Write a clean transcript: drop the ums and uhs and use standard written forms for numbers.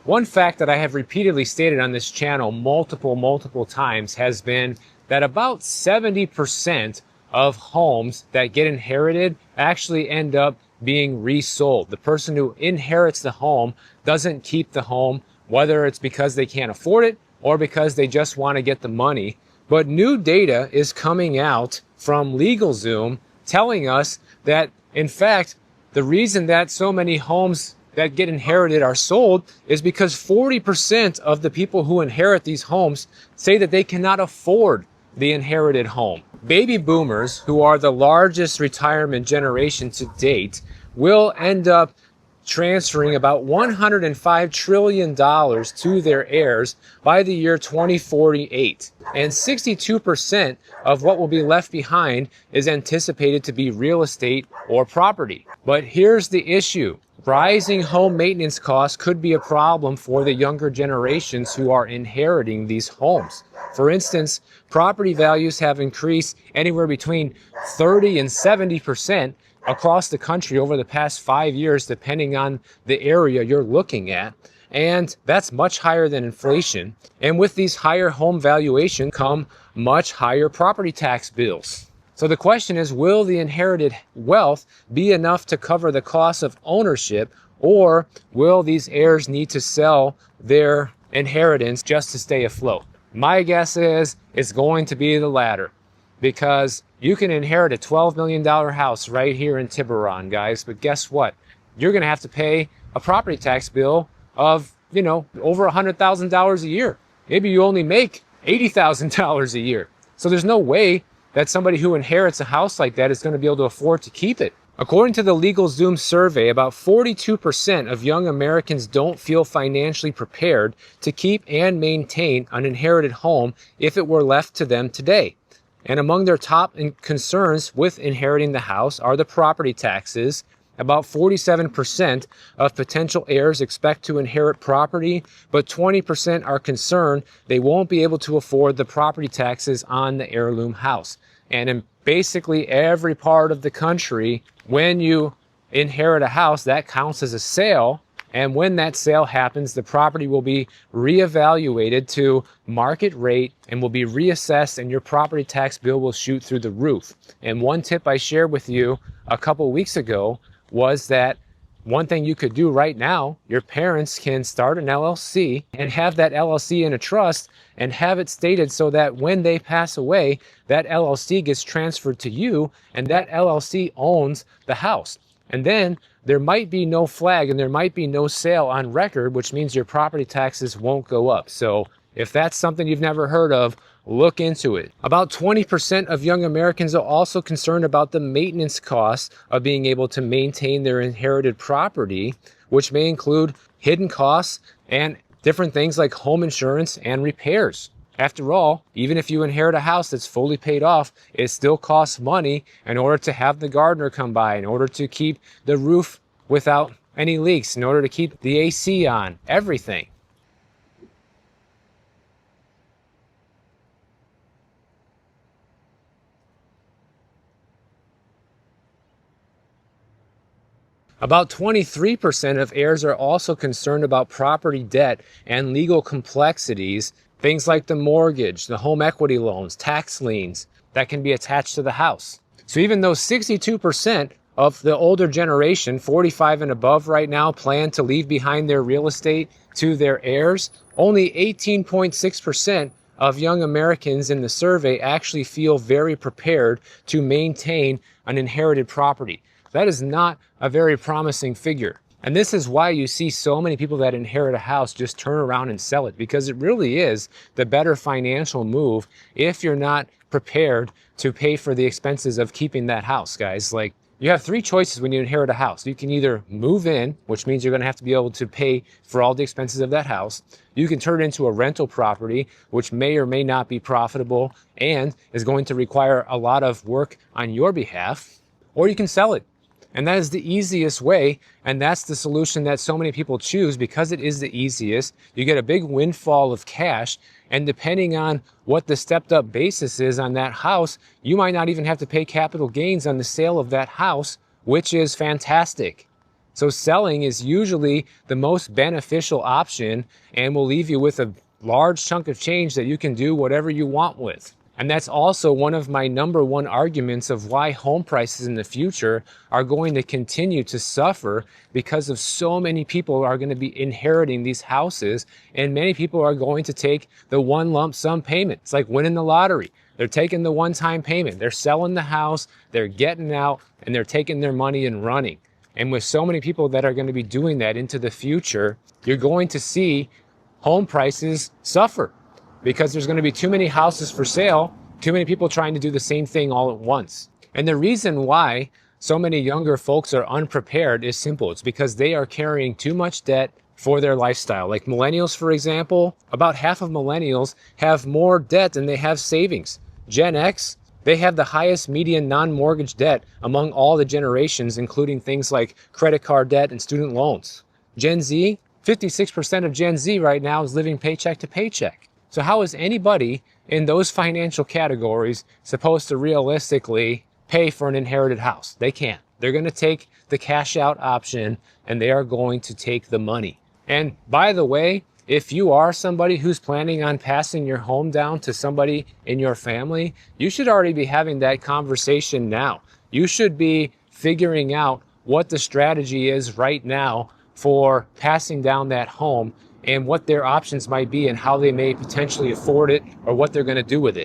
One fact that I have repeatedly stated on this channel multiple times has been that about 70% of homes that get inherited actually end up being resold. The person who inherits the home doesn't keep the home, whether it's because they can't afford it or because they just want to get the money. But new data is coming out from LegalZoom telling us that, in fact, the reason that so many homes that get inherited are sold is because 40% of the people who inherit these homes say that they cannot afford the inherited home. Baby boomers, who are the largest retirement generation to date, will end up transferring about $105 trillion to their heirs by the year 2048. And 62% of what will be left behind is anticipated to be real estate or property. But here's the issue. Rising home maintenance costs could be a problem for the younger generations who are inheriting these homes. For instance, property values have increased anywhere between 30 and 70% across the country over the past 5 years, depending on the area you're looking at. And that's much higher than inflation. And with these higher home valuations come much higher property tax bills. So the question is, will the inherited wealth be enough to cover the cost of ownership, or will these heirs need to sell their inheritance just to stay afloat? My guess is it's going to be the latter, because you can inherit a $12 million house right here in Tiburon, guys, but guess what? You're going to have to pay a property tax bill of, over $100,000 a year. Maybe you only make $80,000 a year. So there's no way that somebody who inherits a house like that is going to be able to afford to keep it. According to the LegalZoom survey, about 42% of young Americans don't feel financially prepared to keep and maintain an inherited home if it were left to them today. And among their top concerns with inheriting the house are the property taxes. About 47% of potential heirs expect to inherit property, but 20% are concerned they won't be able to afford the property taxes on the heirloom house. And in basically every part of the country, when you inherit a house, that counts as a sale. And when that sale happens, the property will be reevaluated to market rate and will be reassessed, and your property tax bill will shoot through the roof. And one tip I shared with you a couple weeks ago was that one thing you could do right now, your parents can start an LLC and have that LLC in a trust and have it stated so that when they pass away, that LLC gets transferred to you and that LLC owns the house. And then there might be no flag and there might be no sale on record, which means your property taxes won't go up. So if that's something you've never heard of, look into it. About 20% of young Americans are also concerned about the maintenance costs of being able to maintain their inherited property, which may include hidden costs and different things like home insurance and repairs. After all, even if you inherit a house that's fully paid off, it still costs money in order to have the gardener come by, in order to keep the roof without any leaks, in order to keep the AC on, everything. About 23% of heirs are also concerned about property debt and legal complexities, things like the mortgage, the home equity loans, tax liens that can be attached to the house. So even though 62% of the older generation, 45 and above right now, plan to leave behind their real estate to their heirs, only 18.6% of young Americans in the survey actually feel very prepared to maintain an inherited property. That is not a very promising figure. And this is why you see so many people that inherit a house just turn around and sell it, because it really is the better financial move if you're not prepared to pay for the expenses of keeping that house, guys. Like, you have three choices when you inherit a house. You can either move in, which means you're going to have to be able to pay for all the expenses of that house. You can turn it into a rental property, which may or may not be profitable and is going to require a lot of work on your behalf, or you can sell it. And that is the easiest way, and that's the solution that so many people choose because it is the easiest. You get a big windfall of cash, and depending on what the stepped up basis is on that house, you might not even have to pay capital gains on the sale of that house, which is fantastic. So selling is usually the most beneficial option and will leave you with a large chunk of change that you can do whatever you want with. And that's also one of my number one arguments of why home prices in the future are going to continue to suffer, because of so many people are going to be inheriting these houses, and many people are going to take the one lump sum payment. It's like winning the lottery. They're taking the one-time payment. They're selling the house, they're getting out, and they're taking their money and running. And with so many people that are going to be doing that into the future, you're going to see home prices suffer, because there's going to be too many houses for sale, too many people trying to do the same thing all at once. And the reason why so many younger folks are unprepared is simple. It's because they are carrying too much debt for their lifestyle. Like millennials, for example, about half of millennials have more debt than they have savings. Gen X, they have the highest median non-mortgage debt among all the generations, including things like credit card debt and student loans. Gen Z, 56% of Gen Z right now is living paycheck to paycheck. So how is anybody in those financial categories supposed to realistically pay for an inherited house? They can't. They're going to take the cash out option, and they are going to take the money. And by the way, if you are somebody who's planning on passing your home down to somebody in your family, you should already be having that conversation now. You should be figuring out what the strategy is right now for passing down that home, and what their options might be and how they may potentially afford it or what they're going to do with it.